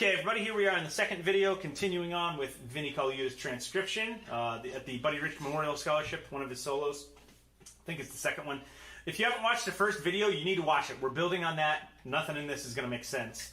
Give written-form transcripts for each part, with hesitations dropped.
Okay, everybody, here we are in the second video, continuing on with Vinnie Colaiuta's transcription at the Buddy Rich Memorial Scholarship, one of his solos. I think it's the second one. If you haven't watched the first video, you need to watch it. We're building on that. Nothing in this is going to make sense.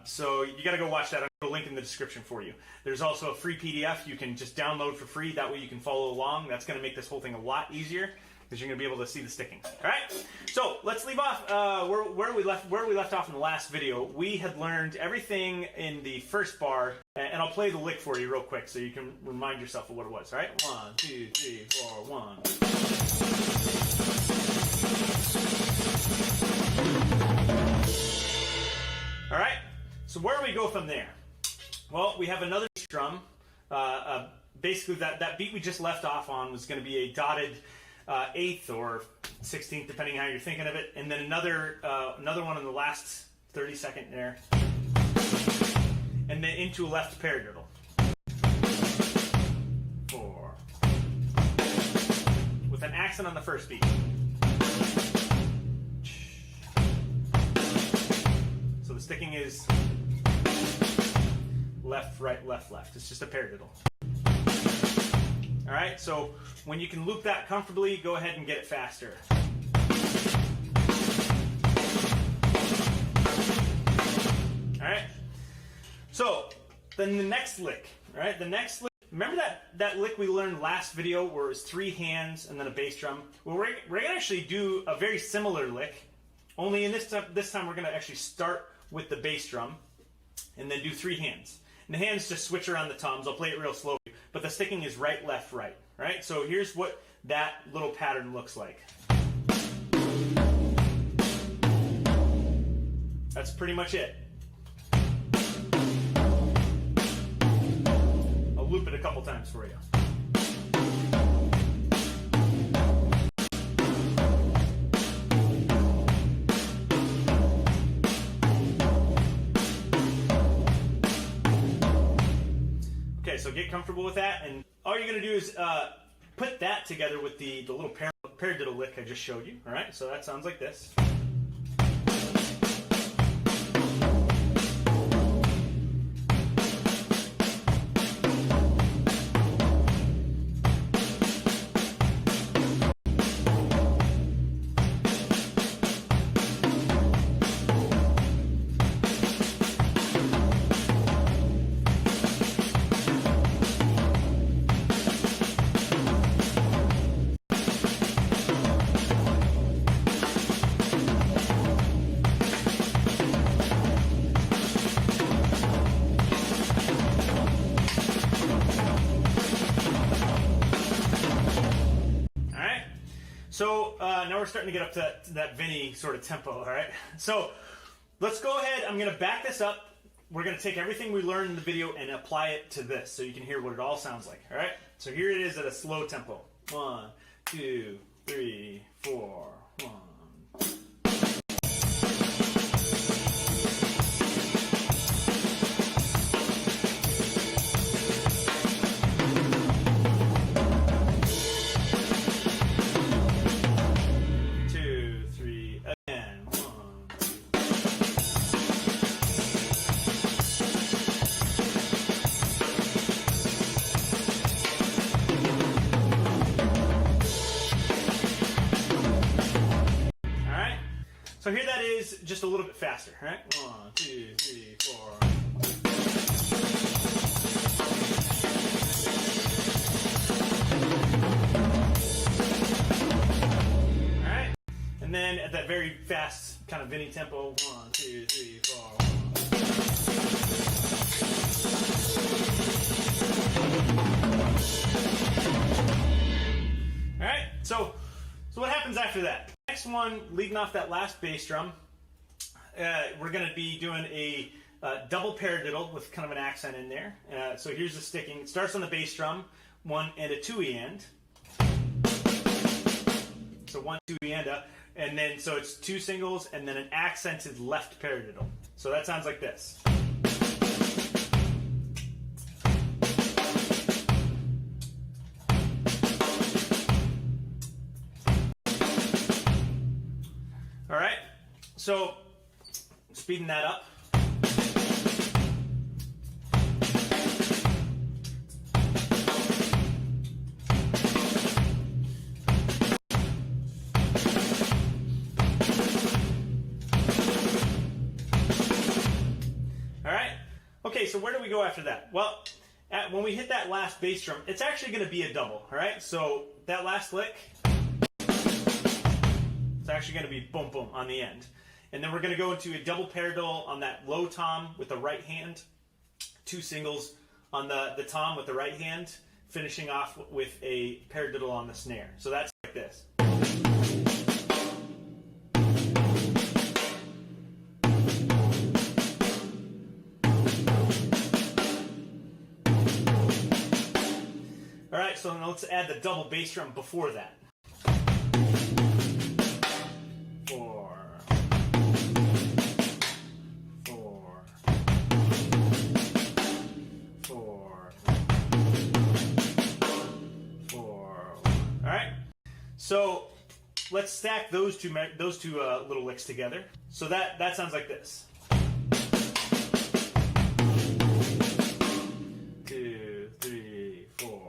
So you got to go watch that. I'll put a link in the description for you. There's also a free PDF you can just download for free. That way you can follow along. That's going to make this whole thing a lot easier, because you're going to be able to see the stickings. All right, so let's leave off where we left off in the last video. We had learned everything in the first bar, and I'll play the lick for you real quick so you can remind yourself of what it was. All right, 1, 2, 3, 4, 1. All right, so where do we go from there? Well, we have another drum. Basically, that beat we just left off on was going to be a dotted 8th or 16th, depending on how you're thinking of it, and then another one in the last 30-second there, and then into a left paradiddle. 4, with an accent on the first beat. So the sticking is left, right, left, left. It's just a paradiddle. All right, so when you can loop that comfortably, go ahead and get it faster. All right, so then the next lick, all right, the next lick, remember that lick we learned last video where it was 3 hands and then a bass drum? Well, we're going to actually do a very similar lick, only in this time we're going to actually start with the bass drum and then do 3 hands. And the hands just switch around the toms. I'll play it real slow, but the sticking is right, left, right. Right? So here's what that little pattern looks like. That's pretty much it. I'll loop it a couple times for you. So get comfortable with that, and all you're going to do is put that together with the little paradiddle lick I just showed you. All right, so that sounds like this. So now we're starting to get up to that Vinnie sort of tempo, all right? So let's go ahead. I'm going to back this up. We're going to take everything we learned in the video and apply it to this so you can hear what it all sounds like, all right? So here it is at a slow tempo. 1, 2, 3, 4, 1. So here that is, just a little bit faster, all right? 1, 2, 3, 4. All right, and then at that very fast kind of Vinnie tempo, 1, 2, 3, 4. All right, so what happens after that? Next one, leading off that last bass drum, we're going to be doing a double paradiddle with kind of an accent in there. So here's the sticking. It starts on the bass drum, 1 and a 2 and. So 1, 2 and then so it's 2 singles and then an accented left paradiddle. So that sounds like this. All right, so speeding that up. Okay, so where do we go after that? Well, when we hit that last bass drum, it's actually going to be a double, all right? So that last lick, it's actually going to be boom, boom on the end. And then we're going to go into a double paradiddle on that low tom with the right hand, 2 singles on the tom with the right hand, finishing off with a paradiddle on the snare. So that's like this. All right, so now let's add the double bass drum before that. 4, 4, 4, 4. All right. So let's stack those two little licks together. So that sounds like this. 2, 3, 4.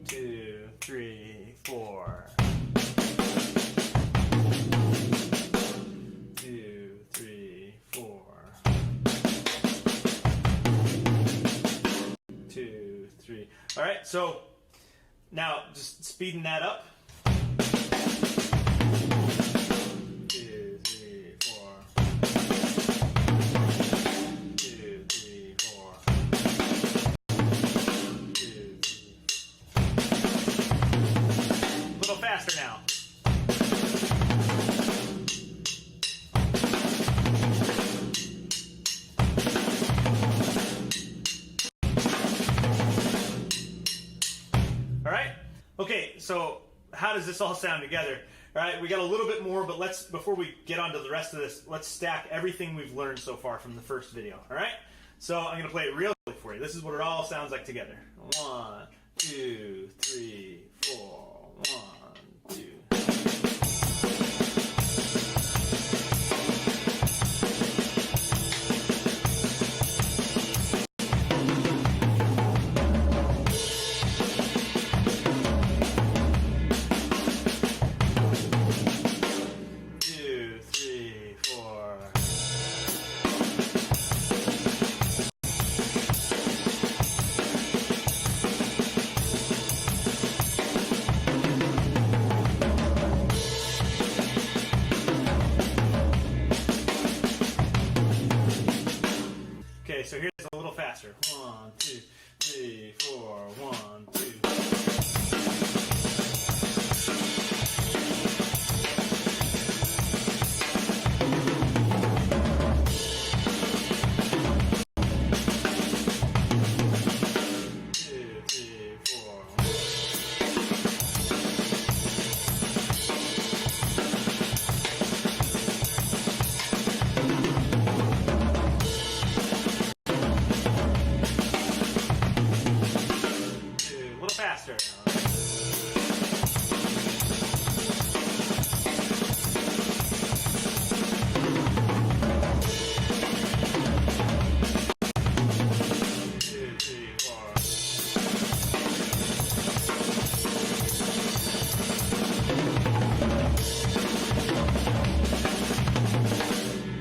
2, 3, 4. 2, 3, 4. 2, 3. All right, so now just speeding that up. 2, 3, 4. 2, 3, 4. 2, 3. A little faster now. All right. Okay, so how does this all sound together? All right, we got a little bit more, but before we get on to the rest of this, let's stack everything we've learned so far from the first video. All right. So I'm going to play it real quick for you. This is what it all sounds like together. 1, 2, 3, 4. 1, 2. Okay, so here's a little faster. 1, 2, 3, 4. 1, 2. Faster.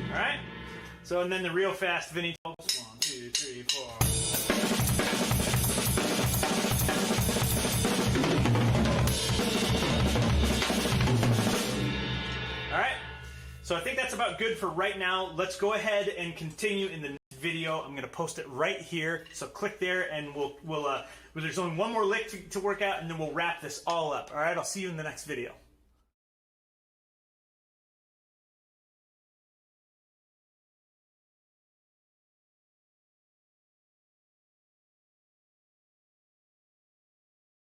All right. So and then the real fast Vinnie. 1, 2, 3, 4. So I think that's about good for right now. Let's go ahead and continue in the next video. I'm going to post it right here. So click there and there's only one more lick to work out and then we'll wrap this all up. All right, I'll see you in the next video.